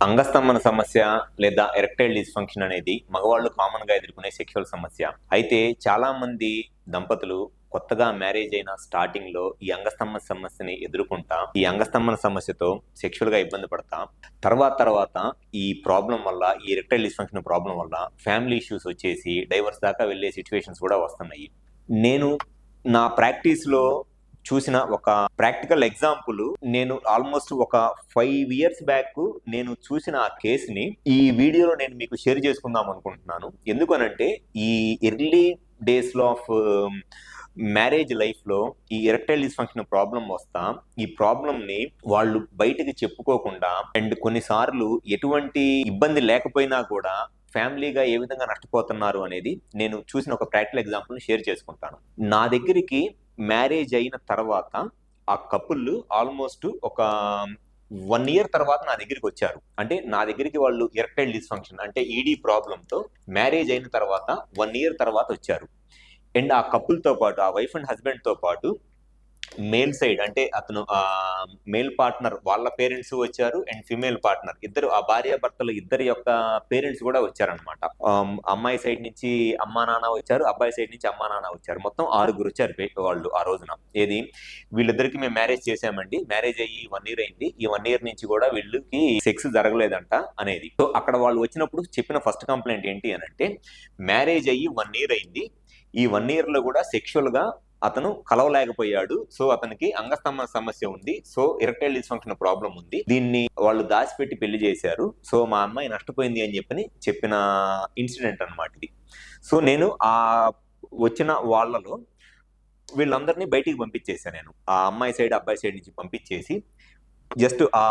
అంగస్తంభన సమస్య లేదా erectile dysfunction అనేది మగవాళ్ళు కామన్ గా ఎదుర్కొనే సెక్షువల్ సమస్య. అయితే చాలా మంది దంపతులు కొత్తగా మ్యారేజ్ అయిన స్టార్టింగ్ లో ఈ అంగస్తంభన సమస్యని ఎదుర్కొంటా ఈ అంగస్తంభన సమస్యతో సెక్షువల్ గా ఇబ్బంది పడతా తర్వాత ఈ ప్రాబ్లం వల్ల, ఈ ఎరెక్టైల్ డిస్ఫంక్షన్ ప్రాబ్లం వల్ల ఫ్యామిలీ ఇష్యూస్ వచ్చేసి డైవర్స్ దాకా వెళ్లే సిచ్యువేషన్స్ కూడా వస్తున్నాయి. నేను నా ప్రాక్టీస్ లో చూసిన ఒక ప్రాక్టికల్ ఎగ్జాంపుల్, నేను ఆల్మోస్ట్ ఒక 5 years బ్యాక్ నేను చూసిన ఆ కేసుని ఈ వీడియోలో నేను మీకు షేర్ చేసుకుందాం అనుకుంటున్నాను. ఎందుకనంటే ఈ ఎర్లీ డేస్ లో ఆఫ్ మ్యారేజ్ లైఫ్ లో ఈ ఎరెక్టైల్ డిస్ఫంక్షన్ ప్రాబ్లం వస్తా ఈ ప్రాబ్లం ని వాళ్ళు బయటకి చెప్పుకోకుండా అండ్ కొన్నిసార్లు ఎటువంటి ఇబ్బంది లేకపోయినా కూడా ఫ్యామిలీగా ఏ విధంగా నష్టపోతున్నారు అనేది నేను చూసిన ఒక ప్రాక్టికల్ ఎగ్జాంపుల్ షేర్ చేసుకుంటాను. నా దగ్గరికి మ్యారేజ్ అయిన తర్వాత ఆ కపుల్ ఆల్మోస్ట్ ఒక 1 year తర్వాత నా దగ్గరికి వచ్చారు. అంటే నా దగ్గరికి వాళ్ళు ఎరెక్టైల్ డిస్ఫంక్షన్ అంటే ఈడీ ప్రాబ్లంతో మ్యారేజ్ అయిన తర్వాత 1 year తర్వాత వచ్చారు. అండ్ ఆ కపుల్ తో పాటు, ఆ వైఫ్ అండ్ హస్బెండ్ తో పాటు మేల్ సైడ్ అంటే అతను మేల్ పార్ట్నర్ వాళ్ళ పేరెంట్స్ వచ్చారు అండ్ ఫిమేల్ పార్ట్నర్ ఇద్దరు, ఆ భార్య భర్తలు ఇద్దరి యొక్క పేరెంట్స్ కూడా వచ్చారనమాట. అమ్మాయి సైడ్ నుంచి అమ్మా నాన్న వచ్చారు, అబ్బాయి సైడ్ నుంచి అమ్మా నాన్న వచ్చారు. మొత్తం 6 వచ్చారు వాళ్ళు ఆ రోజున. ఏది వీళ్ళిద్దరికి మేము మ్యారేజ్ చేసామండి, మ్యారేజ్ అయ్యి 1 year అయింది, ఈ 1 year నుంచి కూడా వీళ్ళకి సెక్స్ జరగలేదంట అనేది. సో అక్కడ వాళ్ళు వచ్చినప్పుడు చెప్పిన ఫస్ట్ కంప్లైంట్ ఏంటి అని అంటే, మ్యారేజ్ అయ్యి 1 year అయింది, ఈ 1 year లో కూడా సెక్షువల్ గా అతను కలవలేకపోయాడు, సో అతనికి అంగస్తంభన సమస్య ఉంది, సో ఎరెక్టైల్ డిస్ఫంక్షన్ ప్రాబ్లం ఉంది, దీన్ని వాళ్ళు దాచిపెట్టి పెళ్లి చేశారు, సో మా అమ్మాయి నష్టపోయింది అని చెప్పిన ఇన్సిడెంట్ అనమాట ఇది. సో నేను ఆ వచ్చిన వాళ్ళలో వీళ్ళందరినీ బయటికి పంపించేశాను. నేను ఆ అమ్మాయి సైడ్ అబ్బాయి సైడ్ నుంచి పంపించేసి జస్ట్ ఆ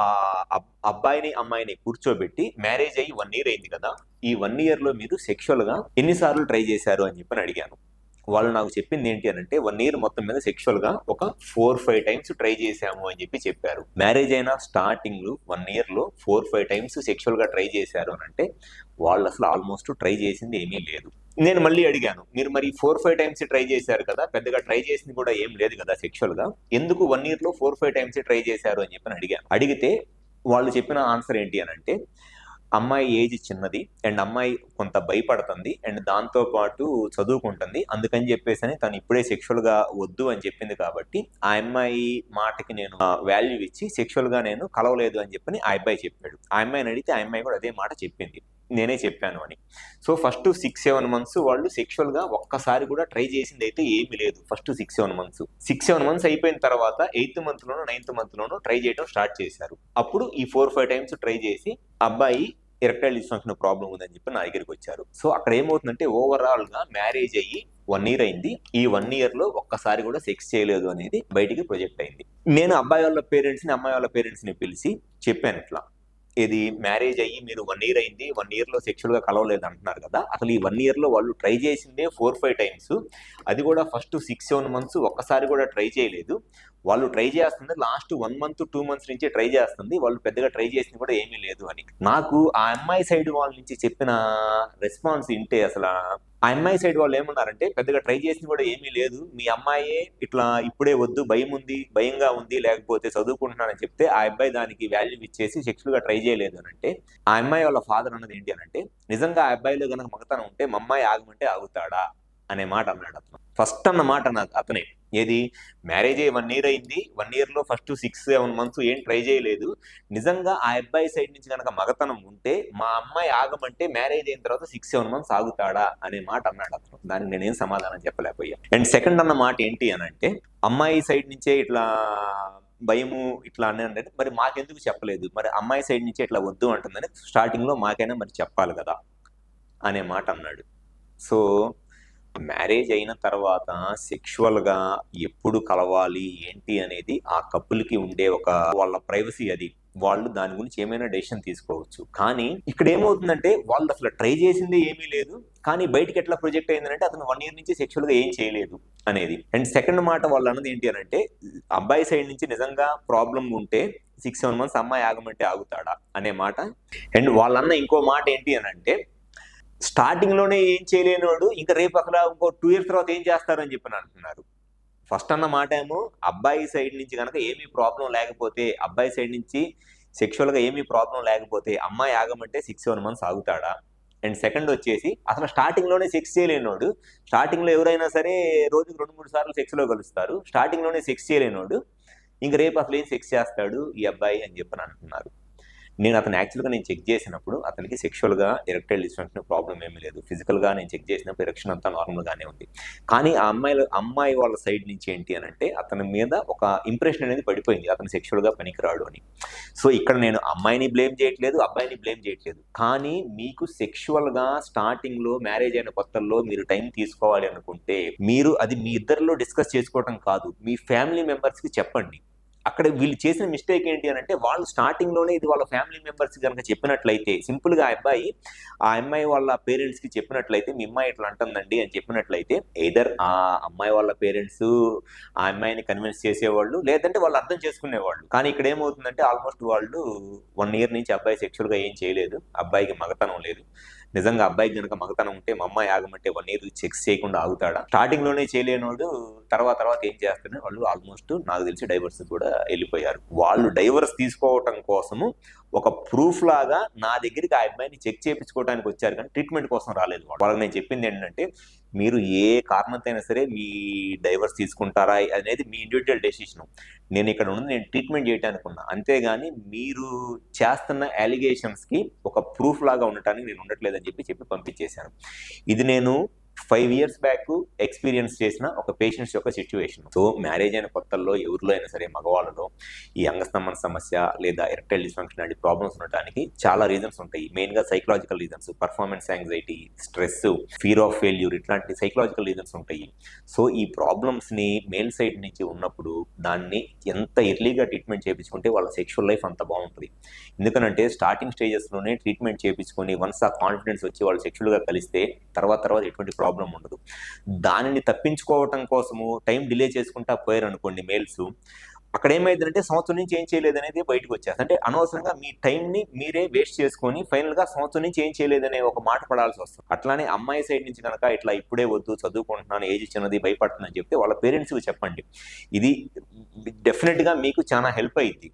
అబ్బాయిని అమ్మాయిని కూర్చోబెట్టి, మ్యారేజ్ అయ్యి 1 year అయింది కదా, ఈ 1 year లో మీరు సెక్షువల్ గా ఎన్నిసార్లు ట్రై చేశారు అని అడిగాను. వాళ్ళు నాకు చెప్పింది ఏంటి అని అంటే, 1 year మొత్తం మీద సెక్షువల్ గా ఒక 4-5 times ట్రై చేశాము అని చెప్పారు. మ్యారేజ్ అయిన స్టార్టింగ్ 1 year లో 4-5 times సెక్షువల్ గా ట్రై చేశారు అని అంటే వాళ్ళు అసలు ఆల్మోస్ట్ ట్రై చేసింది ఏమీ లేదు. నేను మళ్ళీ అడిగాను, మీరు మరి 4-5 times ట్రై చేశారు కదా, పెద్దగా ట్రై చేసింది కూడా ఏం లేదు కదా సెక్షువల్ గా, ఎందుకు 1 year లో 4-5 times ట్రై చేశారు అని అడిగాను. అడిగితే వాళ్ళు చెప్పిన ఆన్సర్ ఏంటి అని అంటే, అమ్మాయి ఏజ్ చిన్నది అండ్ అమ్మాయి కొంత భయపడుతుంది అండ్ దాంతో పాటు చదువుకుంటుంది, అందుకని చెప్పేసి తను ఇప్పుడే సెక్షువల్ గా వద్దు అని చెప్పింది కాబట్టి ఆ అమ్మాయి మాటకి నేను వాల్యూ ఇచ్చి సెక్షువల్ గా నేను కలవలేదు అని ఆ అబ్బాయి చెప్పాడు. ఆ అమ్మాయిని అడిగితే ఆ అమ్మాయి కూడా అదే మాట చెప్పింది, నేనే చెప్పాను అని. సో ఫస్ట్ 6-7 months వాళ్ళు సెక్షువల్ గా ఒక్కసారి కూడా ట్రై చేసింది అయితే ఏమీ లేదు. ఫస్ట్ 6-7 months అయిపోయిన తర్వాత 8th month లోనో 9th month లోనో ట్రై చేయడం స్టార్ట్ చేశారు. అప్పుడు ఈ 4-5 times ట్రై చేసి అబ్బాయి ఎరెక్టైల్ డిస్ఫంక్షన్ ప్రాబ్లం ఉందని నా దగ్గరికి వచ్చారు. సో అక్కడ ఏమవుతుందంటే, ఓవరాల్ గా మ్యారేజ్ అయ్యి 1 year అయింది, ఈ 1 year లో ఒక్కసారి కూడా సెక్స్ చేయలేదు అనేది బయటికి ప్రొజెక్ట్ అయింది. నేను అబ్బాయి వాళ్ళ పేరెంట్స్ ని అమ్మాయి వాళ్ళ పేరెంట్స్ ని పిలిచి చెప్పాను, ఇట్లా ఇది మ్యారేజ్ అయ్యి మీరు 1 year అయింది, 1 year లో సెక్షువల్ గా కలవలేదు అంటున్నారు కదా, అసలు ఈ 1 year లో వాళ్ళు ట్రై చేసిందే 4-5 times, అది కూడా ఫస్ట్ 6-7 months ఒక్కసారి కూడా ట్రై చేయలేదు. వాళ్ళు ట్రై చేస్తుంది లాస్ట్ 1 month 2 months నుంచి ట్రై చేస్తుంది, వాళ్ళు పెద్దగా ట్రై చేసింది కూడా ఏమీ లేదు అని. నాకు ఆ అమ్మాయి సైడ్ వాళ్ళ నుంచి చెప్పిన రెస్పాన్స్ వింటే అసలు ఆ అమ్మాయి సైడ్ వాళ్ళు ఏమన్నారంటే, పెద్దగా ట్రై చేసింది కూడా ఏమీ లేదు, మీ అమ్మాయే ఇట్లా ఇప్పుడే వద్దు, భయంగా ఉంది, లేకపోతే చదువుకుంటున్నానని చెప్తే ఆ అబ్బాయి దానికి వాల్యూ ఇచ్చేసి సెక్షువల్ గా ట్రై చేయలేదు అని అంటే, ఆ అమ్మాయి వాళ్ళ ఫాదర్ అన్నది ఏంటి అని అంటే, నిజంగా ఆ అబ్బాయిలో కనుక మగతనం ఉంటే మా అమ్మాయి ఆగమంటే ఆగుతాడా అనే మాట అన్నాడు అతను. ఫస్ట్ అన్న మాట అతనే, ఏది మ్యారేజ్ అయ్యి 1 year అయింది, 1 year లో ఫస్ట్ 6-7 months ఏం ట్రై చేయలేదు, నిజంగా ఆ అబ్బాయి సైడ్ నుంచి కనుక మగతనం ఉంటే మా అమ్మాయి ఆగమంటే మ్యారేజ్ అయిన తర్వాత 6-7 months ఆగుతాడా అనే మాట అన్నాడు అతను. దానికి నేనేం సమాధానం చెప్పలేకపోయా. అండ్ సెకండ్ అన్న మాట ఏంటి అని అంటే, అమ్మాయి సైడ్ నుంచే ఇట్లా భయము ఇట్లా అని అంటే మరి మాకెందుకు చెప్పలేదు, మరి అమ్మాయి సైడ్ నుంచే ఇట్లా వద్దు అంటుందని స్టార్టింగ్ లో మాకైనా మరి చెప్పాలి కదా అనే మాట అన్నాడు. సో మ్యారేజ్ అయిన తర్వాత సెక్షువల్ గా ఎప్పుడు కలవాలి ఏంటి అనేది ఆ కపుల్కి ఉండే ఒక వాళ్ళ ప్రైవసీ, అది వాళ్ళు దాని గురించి ఏమైనా డెసిషన్ తీసుకోవచ్చు. కానీ ఇక్కడ ఏమవుతుందంటే, వాళ్ళు అసలు ట్రై చేసింది ఏమీ లేదు, కానీ బయటకి ఎట్లా ప్రొజెక్ట్ అయిందంటే అతను 1 year నుంచి సెక్షువల్ గా ఏం చేయలేదు అనేది. అండ్ సెకండ్ మాట వాళ్ళు అన్నది ఏంటి అని అంటే, అబ్బాయి సైడ్ నుంచి నిజంగా ప్రాబ్లం ఉంటే 6-7 months అమ్మాయి ఆగమంటే ఆగుతాడా అనే మాట. అండ్ వాళ్ళన్న ఇంకో మాట ఏంటి అని అంటే, స్టార్టింగ్ లోనే ఏం చేయలేనివాడు ఇంకా రేపు అసలు ఇంకో 2 years తర్వాత ఏం చేస్తారు అని అంటున్నారు. ఫస్ట్ అన్న మాట ఏమో, అబ్బాయి సైడ్ నుంచి కనుక ఏమీ ప్రాబ్లం లేకపోతే, అబ్బాయి సైడ్ నుంచి సెక్షువల్గా ఏమీ ప్రాబ్లం లేకపోతే అమ్మాయి ఆగమంటే 6-7 మంత్స్ ఆగుతాడా? అండ్ సెకండ్ వచ్చేసి అసలు స్టార్టింగ్లోనే సెక్స్ చేయలేనోడు, స్టార్టింగ్లో ఎవరైనా సరే రోజుకు 2-3 సార్లు సెక్స్లో కలుస్తారు, స్టార్టింగ్లోనే సెక్స్ చేయలేనోడు ఇంక రేపు అసలు ఏం సెక్స్ చేస్తాడు ఈ అబ్బాయి అని చెప్పని అంటున్నారు. నేను అతను యాక్చువల్గా నేను చెక్ చేసినప్పుడు అతనికి సెక్షువల్గా ఎరెక్టైల్ డిస్ఫంక్షన్ ప్రాబ్లం ఏమీ లేదు. ఫిజికల్గా నేను చెక్ చేసినప్పుడు ఎరెక్షన్ అంతా నార్మల్గానే ఉంది. కానీ ఆ అమ్మాయి వాళ్ళ సైడ్ నుంచి ఏంటి అని అంటే అతని మీద ఒక ఇంప్రెషన్ అనేది పడిపోయింది, అతను సెక్షువల్గా పనికిరాడు అని. సో ఇక్కడ నేను అమ్మాయిని బ్లేమ్ చేయట్లేదు, అబ్బాయిని బ్లేమ్ చేయట్లేదు. కానీ మీకు సెక్షువల్గా స్టార్టింగ్లో మ్యారేజ్ అయిన కొత్తల్లో మీరు టైం తీసుకోవాలి అనుకుంటే మీరు అది మీ ఇద్దరిలో డిస్కస్ చేసుకోవటం కాదు, మీ ఫ్యామిలీ మెంబర్స్కి చెప్పండి. అక్కడ వీళ్ళు చేసిన మిస్టేక్ ఏంటి అని అంటే వాళ్ళు స్టార్టింగ్లోనే ఇది వాళ్ళ ఫ్యామిలీ మెంబర్స్ కనుక చెప్పినట్లయితే, సింపుల్గా ఆ అమ్మాయి వాళ్ళ పేరెంట్స్కి చెప్పినట్లయితే మీ అమ్మాయి ఇట్లా అంటుందండి అని చెప్పినట్లయితే ఎయిదర్ ఆ అమ్మాయి వాళ్ళ పేరెంట్స్ ఆ అమ్మాయిని కన్విన్స్ చేసేవాళ్ళు, లేదంటే వాళ్ళు అర్థం చేసుకునేవాళ్ళు. కానీ ఇక్కడ ఏమవుతుందంటే ఆల్మోస్ట్ వాళ్ళు 1 year నుంచి అబ్బాయి సెక్షువల్గా ఏం చేయలేదు, అబ్బాయికి మగతనం లేదు. నిజంగా అబ్బాయికి కనుక మగతనం ఉంటే మా అమ్మాయి ఆగమంటే 1 year చెక్స్ చేయకుండా ఆగుతాడా? స్టార్టింగ్లోనే చేయలేనోడు తర్వాత ఏం చేస్తారని వాళ్ళు ఆల్మోస్ట్ నాకు తెలిసి డైవర్స్ కూడా వెళ్ళిపోయారు. వాళ్ళు డైవర్స్ తీసుకోవటం కోసము ఒక ప్రూఫ్ లాగా నా దగ్గరికి ఆ అబ్బాయిని చెక్ చేయించుకోవడానికి వచ్చారు, కానీ ట్రీట్మెంట్ కోసం రాలేదు. వాళ్ళకి నేను చెప్పింది ఏంటంటే మీరు ఏ కారణంతో అయినా సరే మీ డైవర్స్ తీసుకుంటారా అనేది మీ ఇండివిజువల్ డెసిషన్. నేను ఇక్కడ ఉన్నది నేను ట్రీట్మెంట్ చేయడానికి ఉన్నా, అంతేగాని మీరు చేస్తున్న అలిగేషన్స్కి ఒక ప్రూఫ్ లాగా ఉండటానికి నేను ఉండట్లేదని చెప్పి పంపించేశాను. ఇది నేను 5 years బ్యాక్ ఎక్స్పీరియన్స్ చేసిన ఒక పేషెంట్స్ యొక్క సిచ్యువేషన్. సో మ్యారేజ్ అయిన కొత్తల్లో ఎవరిలో అయినా సరే మగవాళ్ళలో ఈ అంగస్తంభన సమస్య లేదా ఎరెక్టైల్ డిస్ఫంక్షన్ లాంటి ప్రాబ్లమ్స్ ఉండటానికి చాలా రీజన్స్ ఉంటాయి. మెయిన్గా psychological reasons, performance anxiety, stress, fear of failure, ఇట్లాంటి సైకలాజికల్ రీజన్స్ ఉంటాయి. సో ఈ ప్రాబ్లమ్స్ని మేల్ సైడ్ నుంచి ఉన్నప్పుడు దాన్ని ఎంత ఎర్లీగా ట్రీట్మెంట్ చేయించుకుంటే వాళ్ళ సెక్షువల్ లైఫ్ అంత బాగుంటుంది. ఎందుకనంటే స్టార్టింగ్ స్టేజెస్లోనే ట్రీట్మెంట్ చేయించుకొని వన్స్ ఆ కాన్ఫిడెన్స్ వచ్చి వాళ్ళు సెక్షువల్గా కలిస్తే తర్వాత ఎటువంటి ప్రాబ్లం ఉండదు. దానిని తప్పించుకోవటం కోసము టైం డిలే చేసుకుంటా పోయారు అనుకోండి మేల్స్, అక్కడ ఏమైందంటే సంవత్సరం నుంచి ఏం చేయలేదు అనేది బయటకు వచ్చేస్తుంది. అంటే అనవసరంగా మీ టైంని మీరే వేస్ట్ చేసుకొని ఫైనల్గా సంవత్సరం నుంచి ఏం చేయలేదనే ఒక మాట పడాల్సి వస్తుంది. అట్లానే అమ్మాయి సైడ్ నుంచి కనుక ఇట్లా ఇప్పుడే వద్దు, చదువుకుంటున్నాను, ఏజ్ చిన్నది, భయపడుతుందని చెప్తే వాళ్ళ పేరెంట్స్కి చెప్పండి. ఇది డెఫినెట్గా మీకు చాలా హెల్ప్ అయ్యింది.